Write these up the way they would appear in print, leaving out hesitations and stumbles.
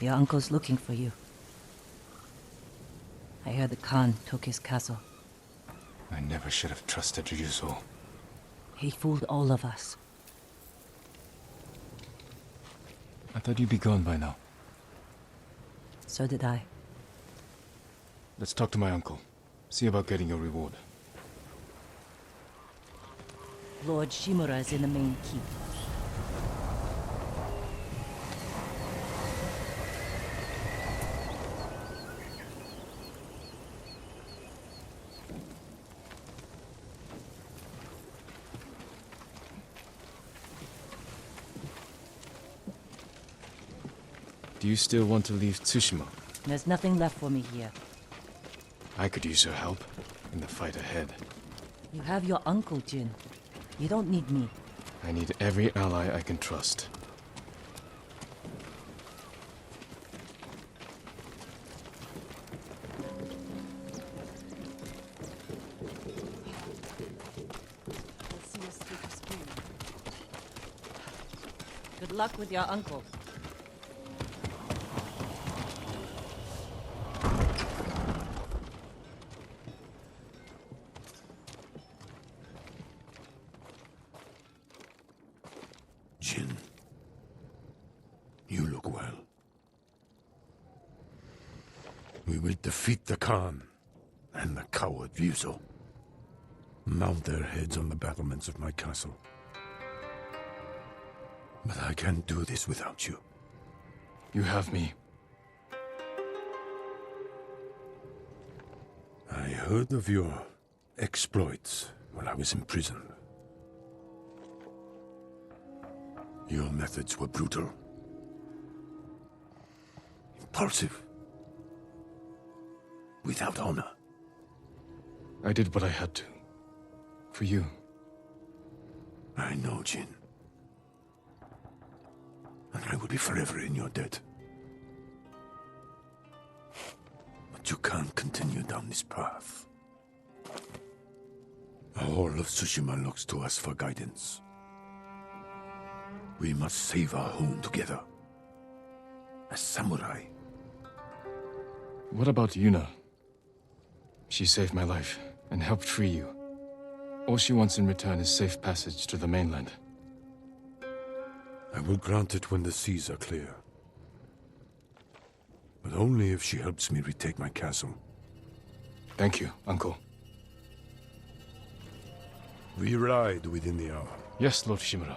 Your uncle's looking for you. I heard the Khan took his castle. I never should have trusted Ryuzo. He fooled all of us. I thought you'd be gone by now. So did I. Let's talk to my uncle. See about getting your reward. Lord Shimura is in the main keep. Do you still want to leave Tsushima? There's nothing left for me here. I could use your help in the fight ahead. You have your uncle, Jin. You don't need me. I need every ally I can trust. Good luck with your uncle. Jin, you look well. We will defeat the Khan and the coward Ryuzo. Mount their heads on the battlements of my castle. But I can't do this without you. You have me. I heard of your exploits when I was imprisoned. Your methods were brutal, impulsive, without honor. I did what I had to. For you. I know, Jin. And I will be forever in your debt. But you can't continue down this path. All of Tsushima looks to us for guidance. We must save our home together. As samurai. What about Yuna? She saved my life and helped free you. All she wants in return is safe passage to the mainland. I will grant it when the seas are clear. But only if she helps me retake my castle. Thank you, Uncle. We ride within the hour. Yes, Lord Shimura.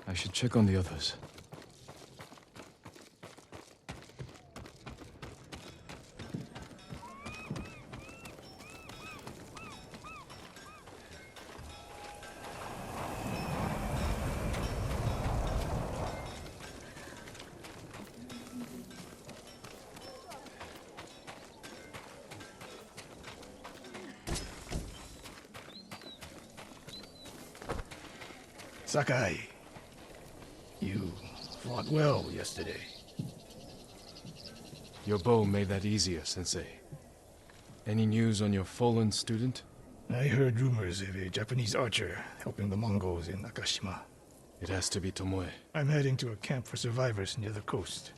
I should check on the others. Sakai, you fought well yesterday. Your bow made that easier, Sensei. Any news on your fallen student? I heard rumors of a Japanese archer helping the Mongols in Nakashima. It has to be Tomoe. I'm heading to a camp for survivors near the coast.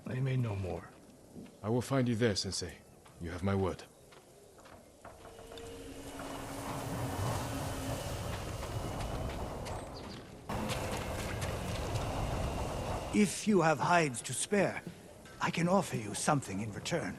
I may know more. I will find you there, Sensei. You have my word. If you have hides to spare, I can offer you something in return.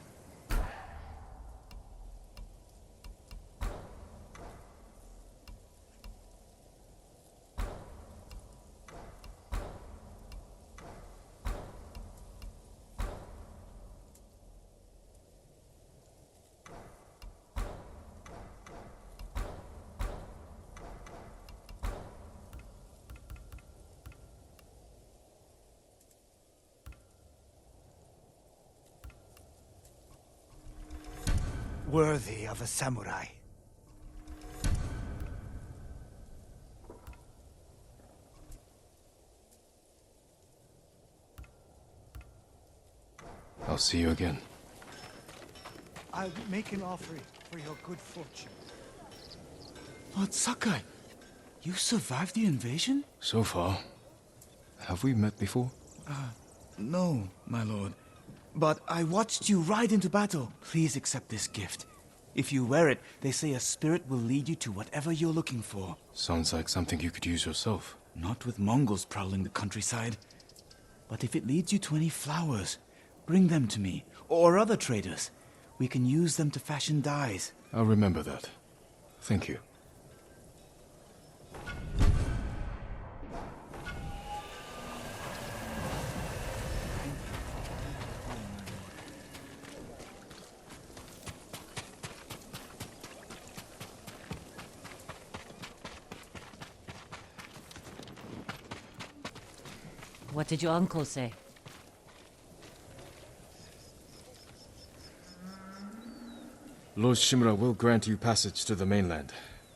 Worthy of a samurai. I'll see you again. I'll make an offering for your good fortune. Lord Sakai, you survived the invasion? So far. Have we met before? No, my lord. But I watched you ride into battle. Please accept this gift. If you wear it, they say a spirit will lead you to whatever you're looking for. Sounds like something you could use yourself. Not with Mongols prowling the countryside. But if it leads you to any flowers, bring them to me, or other traders. We can use them to fashion dyes. I'll remember that. Thank you. What did your uncle say? Lord Shimura will grant you passage to the mainland,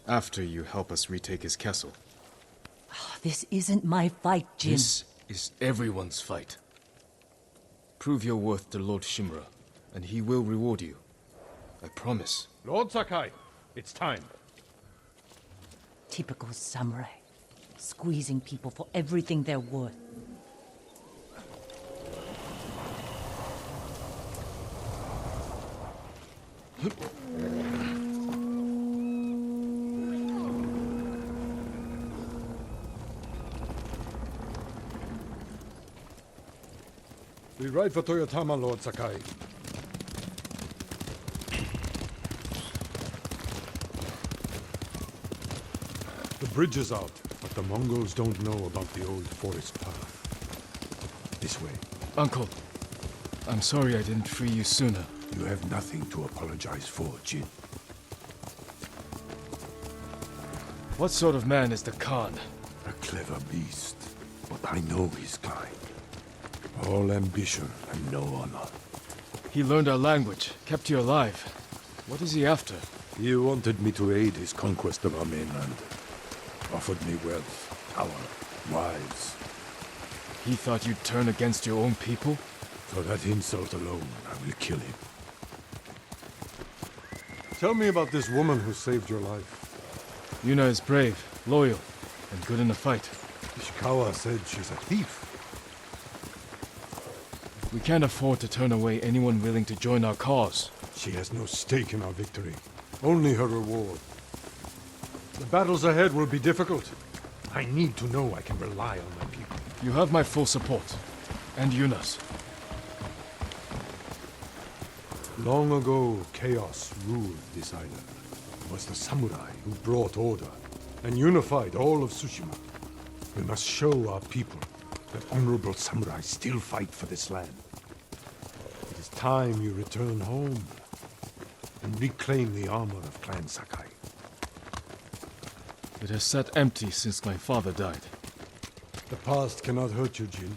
after you help us retake his castle. This isn't my fight, Jin. This is everyone's fight. Prove your worth to Lord Shimura, and he will reward you. I promise. Lord Sakai, it's time. Typical samurai. Squeezing people for everything they're worth. We ride for Toyotama, Lord Sakai. The bridge is out, but the Mongols don't know about the old forest path. This way. Uncle, I'm sorry I didn't free you sooner. You have nothing to apologize for, Jin. What sort of man is the Khan? A clever beast, but I know his kind. All ambition and no honor. He learned our language, kept you alive. What is he after? He wanted me to aid his conquest of our mainland. Offered me wealth, power, wives. He thought you'd turn against your own people? For that insult alone, I will kill him. Tell me about this woman who saved your life. Yuna is brave, loyal, and good in a fight. Ishikawa said she's a thief. We can't afford to turn away anyone willing to join our cause. She has no stake in our victory, only her reward. The battles ahead will be difficult. I need to know I can rely on my people. You have my full support, and Yuna's. Long ago, chaos ruled this island. It was the samurai who brought order and unified all of Tsushima. We must show our people that honorable samurai still fight for this land. It is time you return home and reclaim the armor of Clan Sakai. It has sat empty since my father died. The past cannot hurt you, Jin.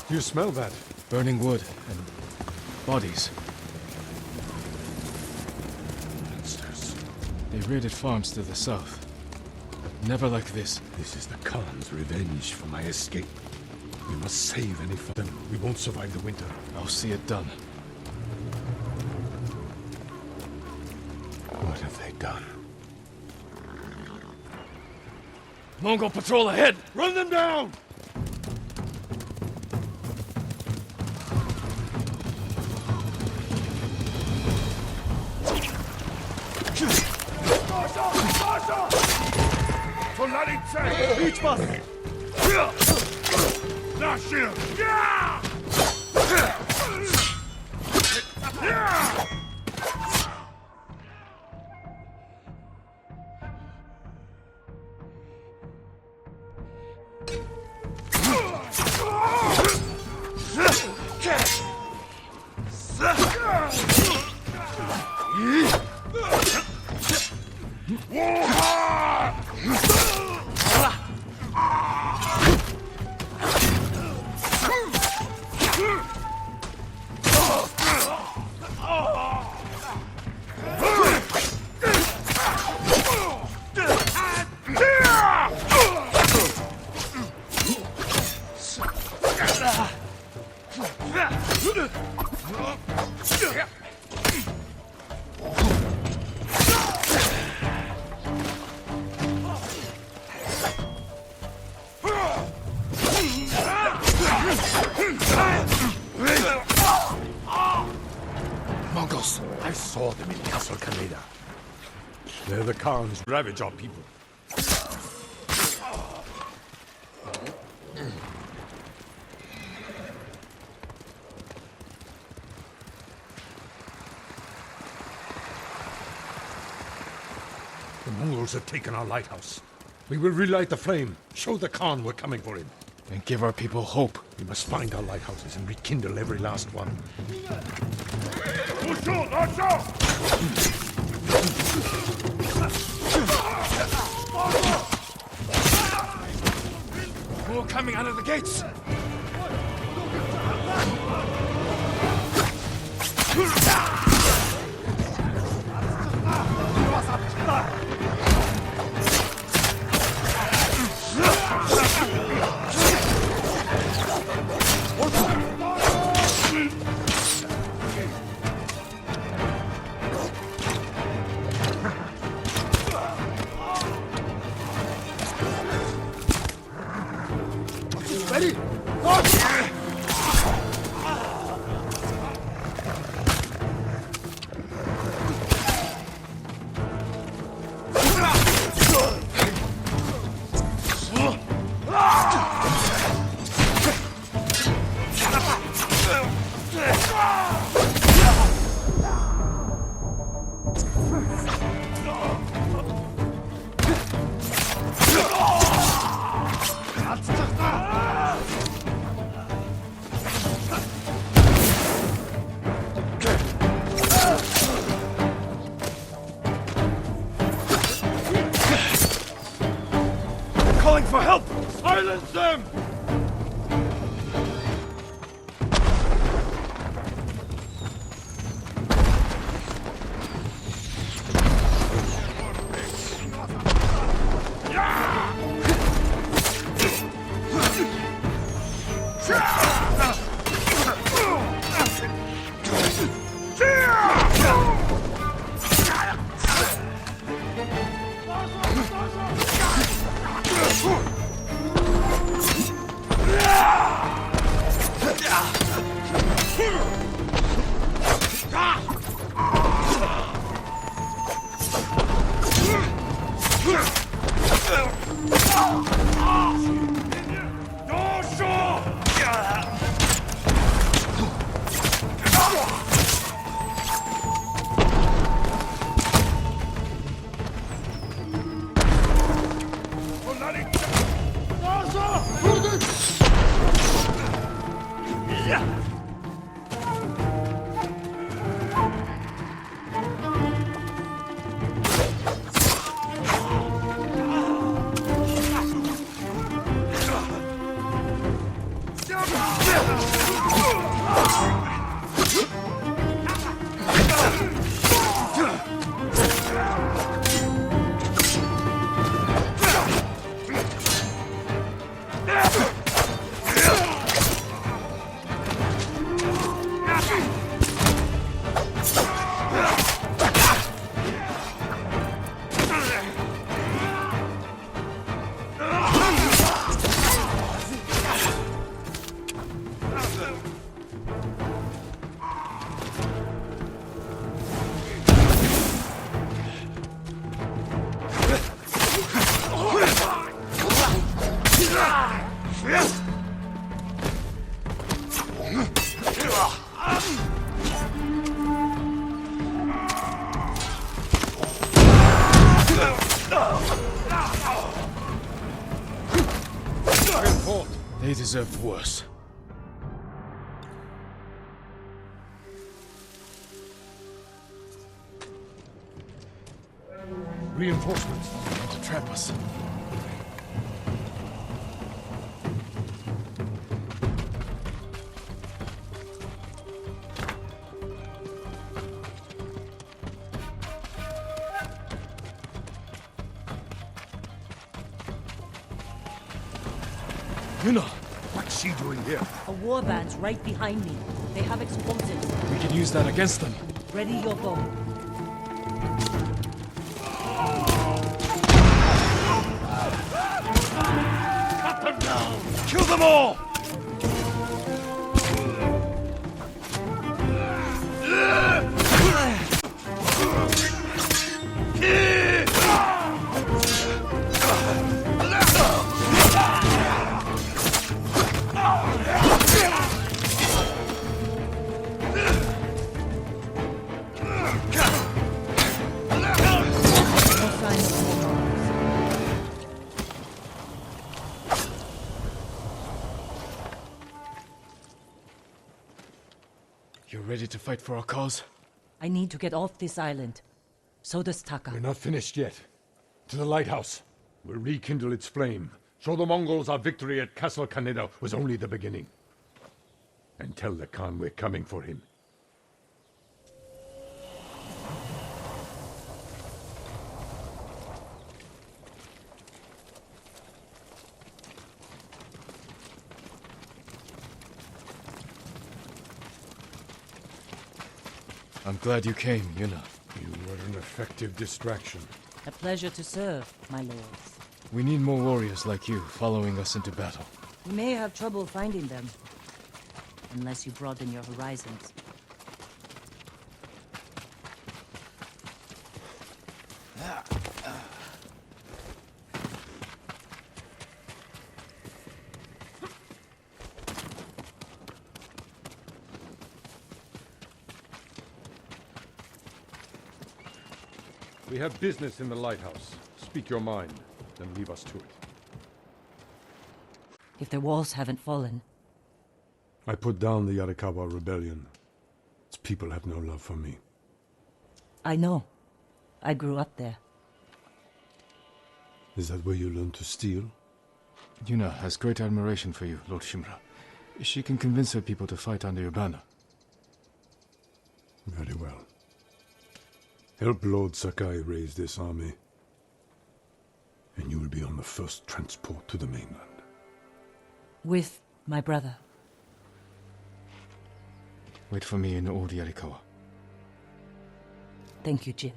Do you smell that? Burning wood and bodies. Monsters. They raided farms to the south. But never like this. This is the Khan's revenge for my escape. We must save any them. We won't survive the winter. I'll see it done. What have they done? Mongol patrol ahead! Run them down! Beach bus! Mongols! I saw them in Castle Kaneda. They're the Khans ravage our people. The Mongols have taken our lighthouse. We will relight the flame, show the Khan we're coming for him. And give our people hope. We must find our lighthouses and rekindle every last one. More coming out of the gates! Ready? Calling for help! Silence them! They deserve worse. Reinforcements. To trap us. Yuna, what's she doing here? A warband's right behind me. They have explosives. We can use that against them. Ready your bow. Kill them all! No sign of more Mongols. You're ready to fight for our cause? I need to get off this island. So does Taka. We're not finished yet. To the lighthouse. We'll rekindle its flame. Show the Mongols our victory at Castle Kaneda was only the beginning. And tell the Khan we're coming for him. I'm glad you came, Yuna. You were an effective distraction. A pleasure to serve, my lords. We need more warriors like you following us into battle. We may have trouble finding them. Unless you broaden your horizons. We have business in the lighthouse. Speak your mind, then leave us to it. If their walls haven't fallen, I put down the Yarikawa rebellion. Its people have no love for me. I know. I grew up there. Is that where you learned to steal? Yuna has great admiration for you, Lord Shimura. She can convince her people to fight under your banner. Very well. Help Lord Sakai raise this army, and you will be on the first transport to the mainland. With my brother. Wait for me in Old Yarikawa. Thank you, Jin.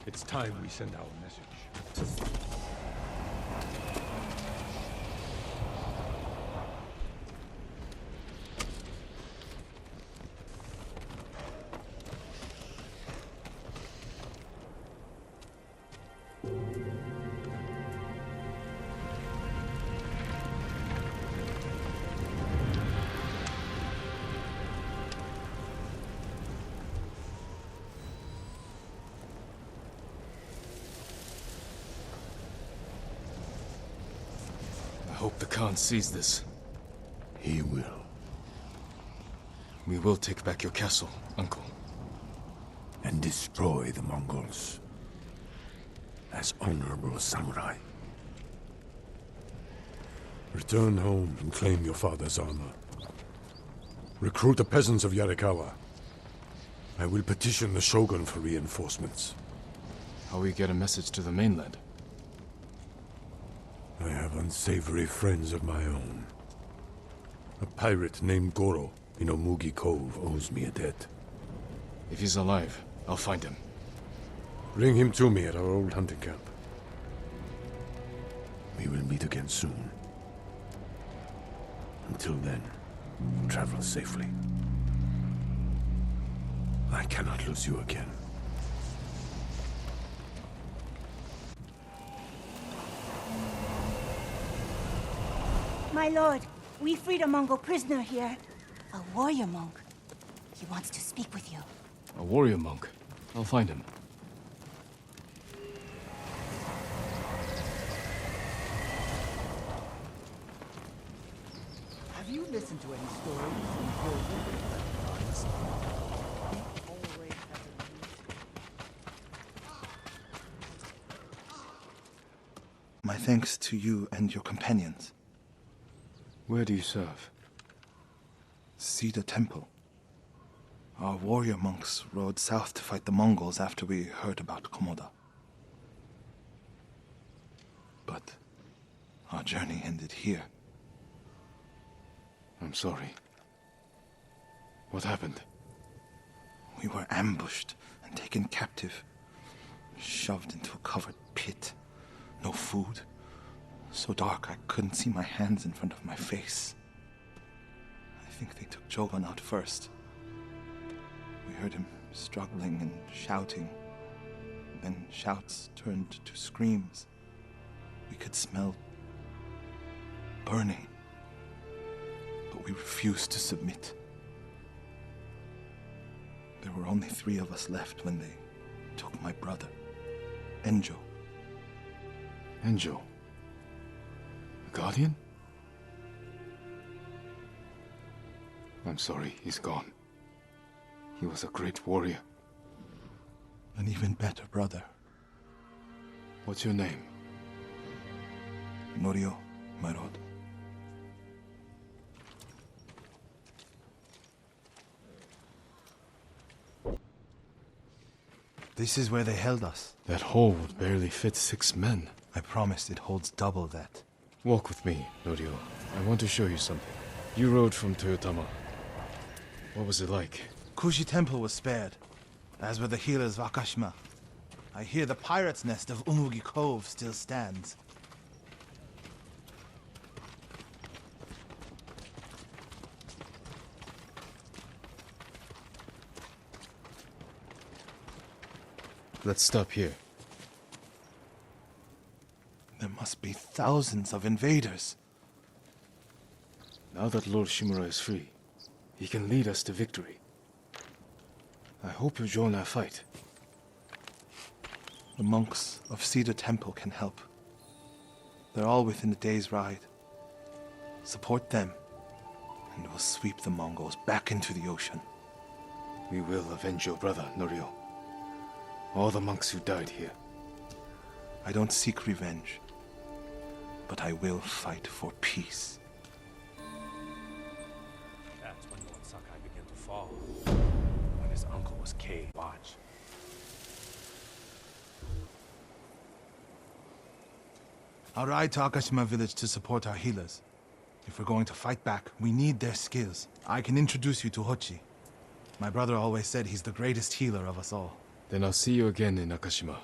It's time we send our message. I hope the Khan sees this. He will. We will take back your castle, Uncle. And destroy the Mongols. As honorable samurai. Return home and claim your father's armor. Recruit the peasants of Yarikawa. I will petition the Shogun for reinforcements. How we get a message to the mainland? I have unsavory friends of my own. A pirate named Goro in Omugi Cove owes me a debt. If he's alive, I'll find him. Bring him to me at our old hunting camp. We will meet again soon. Until then, travel safely. I cannot lose you again. My lord, we freed a Mongol prisoner here. A warrior monk. He wants to speak with you. A warrior monk. I'll find him. Do you listen to any stories from Yoda? Always has a reason. My thanks to you and your companions. Where do you serve? Cedar Temple. Our warrior monks rode south to fight the Mongols after we heard about Komoda. But our journey ended here. I'm sorry. What happened? We were ambushed and taken captive, shoved into a covered pit. No food. So dark I couldn't see my hands in front of my face. I think they took Jogan out first. We heard him struggling and shouting. Then shouts turned to screams. We could smell burning. But we refused to submit. There were only 3 of us left when they took my brother, Enjo. Enjo? A guardian? I'm sorry, he's gone. He was a great warrior. An even better brother. What's your name? Norio, my lord. This is where they held us. That hole would barely fit 6 men. I promised it holds double that. Walk with me, Norio. I want to show you something. You rode from Toyotama. What was it like? Kushi Temple was spared, as were the healers of Akashima. I hear the pirate's nest of Umugi Cove still stands. Let's stop here. There must be thousands of invaders. Now that Lord Shimura is free, he can lead us to victory. I hope you join our fight. The monks of Cedar Temple can help. They're all within a day's ride. Support them, and we'll sweep the Mongols back into the ocean. We will avenge your brother, Norio. All the monks who died here. I don't seek revenge, but I will fight for peace. That's when Lord Sakai began to fall. When his uncle was caged. Watch. I'll ride to Akashima village to support our healers. If we're going to fight back, we need their skills. I can introduce you to Hochi. My brother always said he's the greatest healer of us all. Then I'll see you again in Akashima.